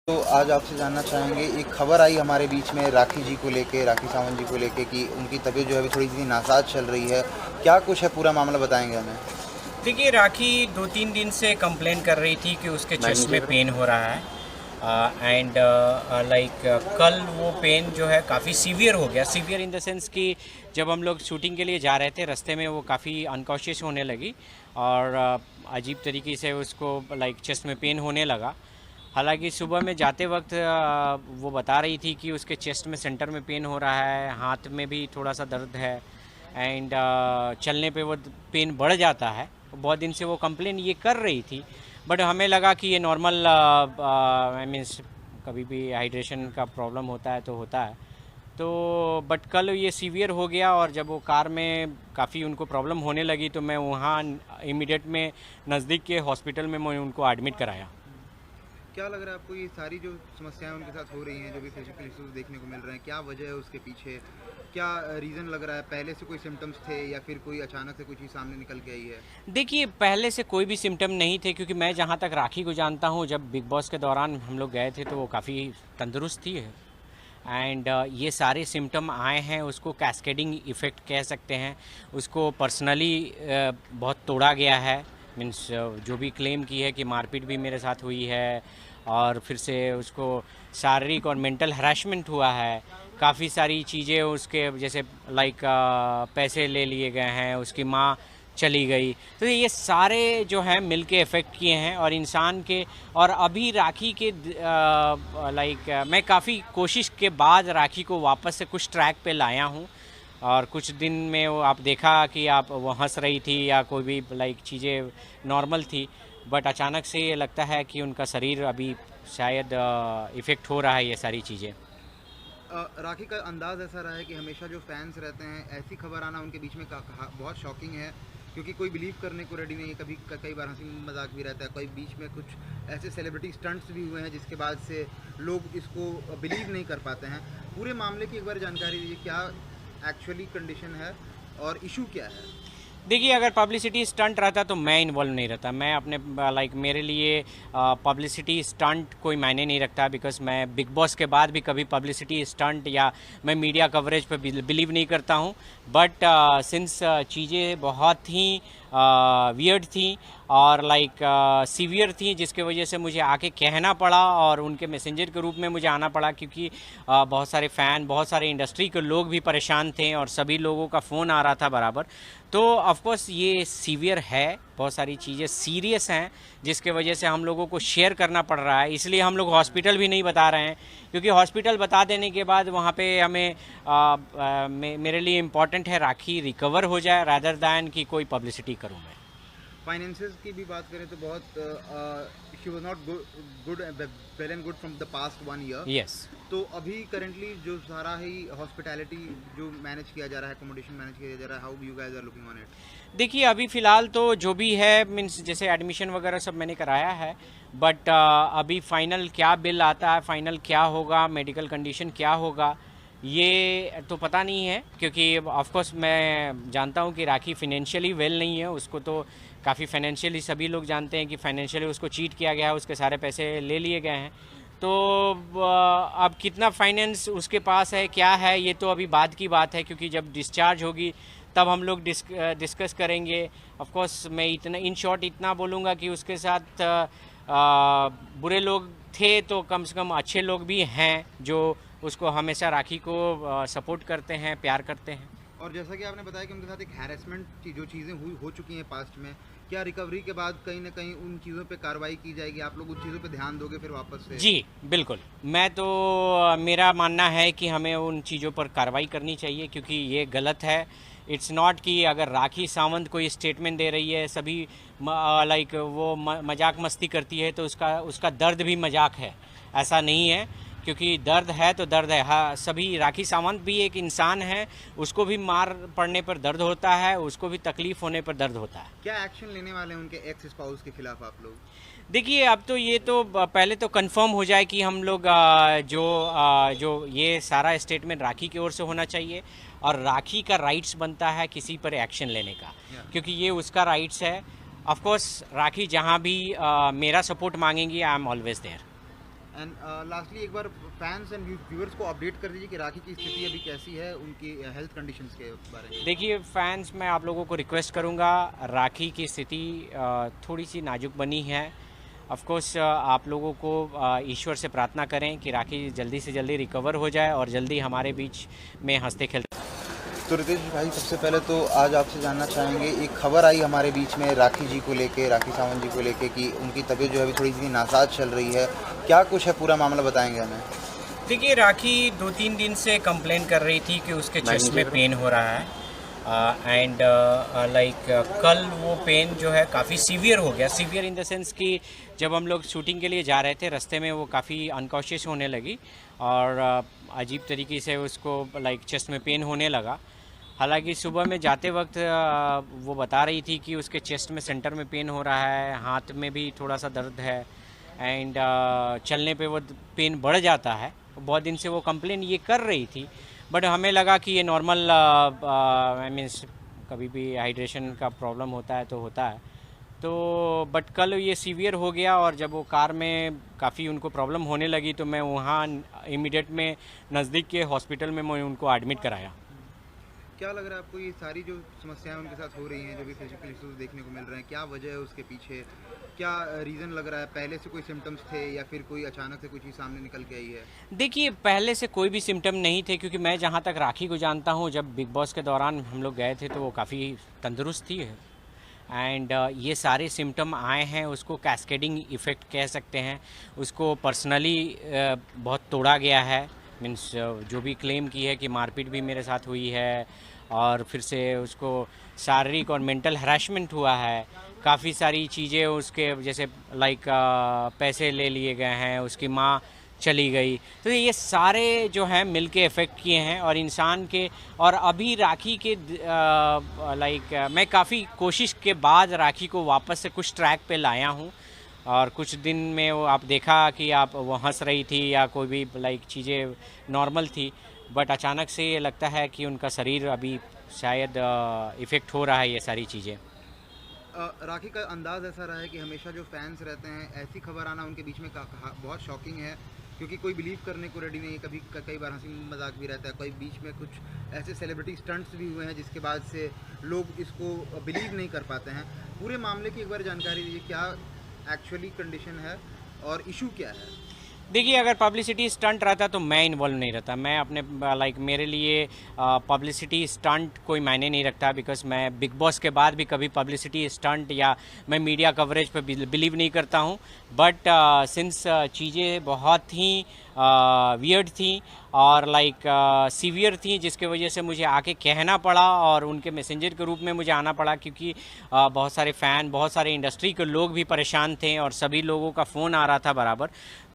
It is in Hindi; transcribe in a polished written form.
तो आज आपसे जानना चाहेंगे, एक खबर आई हमारे बीच में राखी जी को लेके, राखी सावंत जी को लेके कि उनकी तबीयत जो है अभी थोड़ी सी नासाज चल रही है। क्या कुछ है, पूरा मामला बताएंगे हमें? देखिए, राखी 2-3 दिन से कंप्लेन कर रही थी कि उसके चेस्ट में पेन हो रहा है। एंड लाइक कल वो पेन जो है काफ़ी सीवियर हो गया। सीवियर इन द सेंस कि जब हम लोग शूटिंग के लिए जा रहे थे, रास्ते में वो काफ़ी अनकॉन्शियस होने लगी और अजीब तरीके से उसको लाइक चेस्ट में पेन होने लगा। हालांकि सुबह में जाते वक्त वो बता रही थी कि उसके चेस्ट में सेंटर में पेन हो रहा है, हाथ में भी थोड़ा सा दर्द है एंड चलने पे वो पेन बढ़ जाता है। बहुत दिन से वो कंप्लेन ये कर रही थी, बट हमें लगा कि ये नॉर्मल आई मीन्स कभी भी हाइड्रेशन का प्रॉब्लम होता है तो होता है। तो बट कल ये सीवियर हो गया और जब वो कार में काफ़ी उनको प्रॉब्लम होने लगी तो मैं वहाँ इमीडिएट में नज़दीक के हॉस्पिटल में मैं उनको एडमिट कराया। क्या लग रहा है आपको, ये सारी जो समस्याएं उनके साथ हो रही हैं, जो भी फिजिकल इश्यूज देखने को मिल रहे हैं, क्या वजह है उसके पीछे? क्या रीज़न लग रहा है? पहले से कोई सिम्टम्स थे या फिर कोई अचानक से कोई चीज़ सामने निकल के आई है? देखिए, पहले से कोई भी सिम्टम नहीं थे, क्योंकि मैं जहाँ तक राखी को जानता हूँ, जब बिग बॉस के दौरान हम लोग गए थे तो वो काफ़ी तंदुरुस्त थी एंड ये सारे सिम्टम आए हैं, उसको कैस्केडिंग इफ़ेक्ट कह सकते हैं। उसको पर्सनली बहुत तोड़ा गया है। मीन्स जो भी क्लेम की है कि मारपीट भी मेरे साथ हुई है और फिर से उसको शारीरिक और मेंटल हरासमेंट हुआ है। काफ़ी सारी चीज़ें उसके जैसे लाइक पैसे ले लिए गए हैं, उसकी माँ चली गई। तो ये सारे जो हैं मिल के इफ़ेक्ट किए हैं और इंसान के। और अभी राखी के लाइक मैं काफ़ी कोशिश के बाद राखी को वापस से कुछ ट्रैक पे लाया हूँ और कुछ दिन में वो आप देखा कि आप वो हंस रही थी या कोई भी लाइक चीज़ें नॉर्मल थी, बट अचानक से ये लगता है कि उनका शरीर अभी शायद इफ़ेक्ट हो रहा है ये सारी चीज़ें। राखी का अंदाज़ ऐसा रहा है कि हमेशा जो फैंस रहते हैं, ऐसी खबर आना उनके बीच में बहुत शॉकिंग है, क्योंकि कोई बिलीव करने को रेडी नहीं है। कभी कई बार हंसी मजाक भी रहता है, कोई बीच में कुछ ऐसे सेलिब्रिटी स्टंट्स भी हुए हैं जिसके बाद से लोग इसको बिलीव नहीं कर पाते हैं। पूरे मामले की एक बार जानकारी दीजिए, क्या एक्चुअली कंडीशन है और इशू क्या है? देखिए, अगर पब्लिसिटी स्टंट रहता तो मैं इन्वॉल्व नहीं रहता। मैं अपने लाइक मेरे लिए पब्लिसिटी स्टंट कोई मायने नहीं रखता, बिकॉज मैं बिग बॉस के बाद भी कभी पब्लिसिटी स्टंट या मैं मीडिया कवरेज पे बिलीव नहीं करता हूँ। बट सिंस चीज़ें बहुत ही वियर्ड थी और लाइक सीवियर थी, जिसके वजह से मुझे आके कहना पड़ा और उनके मैसेंजर के रूप में मुझे आना पड़ा, क्योंकि बहुत सारे फ़ैन, बहुत सारे इंडस्ट्री के लोग भी परेशान थे और सभी लोगों का फ़ोन आ रहा था बराबर। तो ऑफकोर्स ये सीवियर है, बहुत सारी चीज़ें सीरियस हैं जिसके वजह से हम लोगों को शेयर करना पड़ रहा है। इसलिए हम लोग हॉस्पिटल भी नहीं बता रहे हैं, क्योंकि हॉस्पिटल बता देने के बाद वहाँ पे हमें मेरे लिए इम्पॉर्टेंट है राखी रिकवर हो जाए रादर दैन कि कोई पब्लिसिटी करूँ मैं। फाइनेंसेस की भी बात करें तो बहुत she was not good well and good from the past 1 year. Yes. तो अभी करेंटली जो सारा ही हॉस्पिटैलिटी जो मैनेज किया जा रहा है, अकोमोडेशन मैनेज किया जा रहा है, how you guys are looking on it? देखिए, अभी फ़िलहाल तो जो भी है मीन्स जैसे एडमिशन वगैरह सब मैंने कराया है, बट अभी फ़ाइनल क्या बिल आता है, फ़ाइनल क्या होगा, मेडिकल कंडीशन क्या होगा, ये तो पता नहीं है। क्योंकि ऑफ कोर्स मैं जानता हूँ कि राखी फाइनेंशियली वेल नहीं है, उसको तो काफ़ी फाइनेंशियली सभी लोग जानते हैं कि फाइनेंशियली उसको चीट किया गया है, उसके सारे पैसे ले लिए गए हैं। तो अब कितना फाइनेंस उसके पास है, क्या है, ये तो अभी बाद की बात है, क्योंकि जब डिस्चार्ज होगी तब हम लोग डिस्कस करेंगे। ऑफ कोर्स मैं इतना इन शॉर्ट इतना बोलूँगा कि उसके साथ बुरे लोग थे तो कम से कम अच्छे लोग भी हैं जो उसको हमेशा राखी को सपोर्ट करते हैं, प्यार करते हैं। और जैसा कि आपने बताया कि उनके साथ एक हैरेसमेंट की जो चीज़ें हुई हो चुकी हैं पास्ट में, क्या रिकवरी के बाद कहीं ना कहीं उन चीज़ों पे कार्रवाई की जाएगी? आप लोग उन चीज़ों पे ध्यान दोगे फिर वापस से? जी, बिल्कुल। मैं तो मेरा मानना है कि हमें उन चीज़ों पर कार्रवाई करनी चाहिए, क्योंकि ये गलत है। इट्स नॉट कि अगर राखी सावंत कोई स्टेटमेंट दे रही है, सभी लाइक वो मजाक मस्ती करती है तो उसका दर्द भी मजाक है, ऐसा नहीं है। क्योंकि दर्द है तो दर्द है। हाँ, सभी राखी सावंत भी एक इंसान है, उसको भी मार पड़ने पर दर्द होता है, उसको भी तकलीफ़ होने पर दर्द होता है। क्या एक्शन लेने वाले हैं उनके एक्स स्पाउस के खिलाफ आप लोग? देखिए, अब तो ये तो पहले तो कंफर्म हो जाए कि हम लोग जो ये सारा स्टेटमेंट राखी की ओर से होना चाहिए और राखी का राइट्स बनता है किसी पर एक्शन लेने का, क्योंकि ये उसका राइट्स है। ऑफ कोर्स राखी जहाँ भी मेरा सपोर्ट मांगेंगी, I am always there. And lastly एक बार फैंस एंड व्यूअर्स को अपडेट कर दीजिए कि राखी की स्थिति अभी कैसी है, उनकी हेल्थ कंडीशंस के बारे में। देखिए फैंस, मैं आप लोगों को रिक्वेस्ट करूंगा, राखी की स्थिति थोड़ी सी नाजुक बनी है। ऑफ कोर्स आप लोगों को ईश्वर से प्रार्थना करें कि राखी जल्दी से जल्दी रिकवर हो जाए और जल्दी हमारे बीच में हंसते खेलते। तो रितेश भाई, सबसे पहले तो आज आपसे जानना चाहेंगे, एक खबर आई हमारे बीच में राखी जी को लेके, राखी सावंत जी को लेके कि उनकी तबीयत जो है अभी थोड़ी सी नासाज चल रही है। क्या कुछ है, पूरा मामला बताएंगे हमें। देखिए राखी 2-3 दिन से कंप्लेन कर रही थी कि उसके चेस्ट में पेन हो रहा है एंड कल वो पेन जो है काफ़ी सीवियर हो गया। सीवियर इन द सेंस कि जब हम लोग शूटिंग के लिए जा रहे थे, रास्ते में वो काफ़ी अनकॉशियस होने लगी और अजीब तरीके से उसको चेस्ट में पेन होने लगा। हालांकि सुबह में जाते वक्त वो बता रही थी कि उसके चेस्ट में सेंटर में पेन हो रहा है, हाथ में भी थोड़ा सा दर्द है एंड चलने पे वो पेन बढ़ जाता है। बहुत दिन से वो कंप्लेन ये कर रही थी, बट हमें लगा कि ये नॉर्मल आई मीन्स कभी भी हाइड्रेशन का प्रॉब्लम होता है तो होता है। तो बट कल ये सीवियर हो गया और जब वो कार में काफ़ी उनको प्रॉब्लम होने लगी तो मैं वहाँ इमीडिएट में नज़दीक के हॉस्पिटल में मैं उनको एडमिट कराया। क्या लग रहा है आपको, ये सारी जो समस्याएं उनके साथ हो रही हैं, जो भी फिजिकल इश्यूज देखने को मिल रहे हैं, क्या वजह है उसके पीछे, क्या रीज़न लग रहा है? पहले से कोई सिम्टम्स थे या फिर कोई अचानक से कोई चीज़ सामने निकल के आई है? देखिए पहले से कोई भी सिम्टम नहीं थे, क्योंकि मैं जहाँ तक राखी को जानता हूँ, जब बिग बॉस के दौरान हम लोग गए थे तो वो काफ़ी तंदुरुस्त थी एंड ये सारे सिम्टम आए हैं, उसको कैस्केडिंग इफ़ेक्ट कह सकते हैं। उसको पर्सनली बहुत तोड़ा गया है, मीन्स जो भी क्लेम की है कि मारपीट भी मेरे साथ हुई है और फिर से उसको शारीरिक और मेंटल हरासमेंट हुआ है। काफ़ी सारी चीज़ें उसके जैसे पैसे ले लिए गए हैं, उसकी माँ चली गई। तो ये सारे जो हैं मिल के इफ़ेक्ट किए हैं और इंसान के। और अभी राखी के मैं काफ़ी कोशिश के बाद राखी को वापस से कुछ ट्रैक पे लाया हूँ और कुछ दिन में वो आप देखा कि आप वो हंस रही थी या कोई भी चीज़ें नॉर्मल थी, बट अचानक से ये लगता है कि उनका शरीर अभी शायद इफ़ेक्ट हो रहा है ये सारी चीज़ें। राखी का अंदाज़ ऐसा रहा है कि हमेशा जो फैंस रहते हैं, ऐसी खबर आना उनके बीच में बहुत शॉकिंग है, क्योंकि कोई बिलीव करने को रेडी नहीं है। कभी कई बार हंसी मजाक भी रहता है, कोई बीच में कुछ ऐसे सेलिब्रिटी स्टंट्स भी हुए हैं जिसके बाद से लोग इसको बिलीव नहीं कर पाते हैं। पूरे मामले की एक बार जानकारी दीजिए, क्या एक्चुअली कंडीशन है और इशू क्या है? देखिए अगर पब्लिसिटी स्टंट रहता तो मैं इन्वॉल्व नहीं रहता। मैं अपने मेरे लिए पब्लिसिटी स्टंट कोई मायने नहीं रखता, बिकॉज मैं बिग बॉस के बाद भी कभी पब्लिसिटी स्टंट या मैं मीडिया कवरेज पे बिलीव नहीं करता हूँ। बट सिंस चीज़ें बहुत ही वियर्ड थी और सीवियर थी, जिसके वजह से मुझे आके कहना पड़ा और उनके मैसेंजर के रूप में मुझे आना पड़ा, क्योंकि बहुत सारे फ़ैन, बहुत सारे इंडस्ट्री के लोग भी परेशान थे और सभी लोगों का फ़ोन आ रहा था बराबर।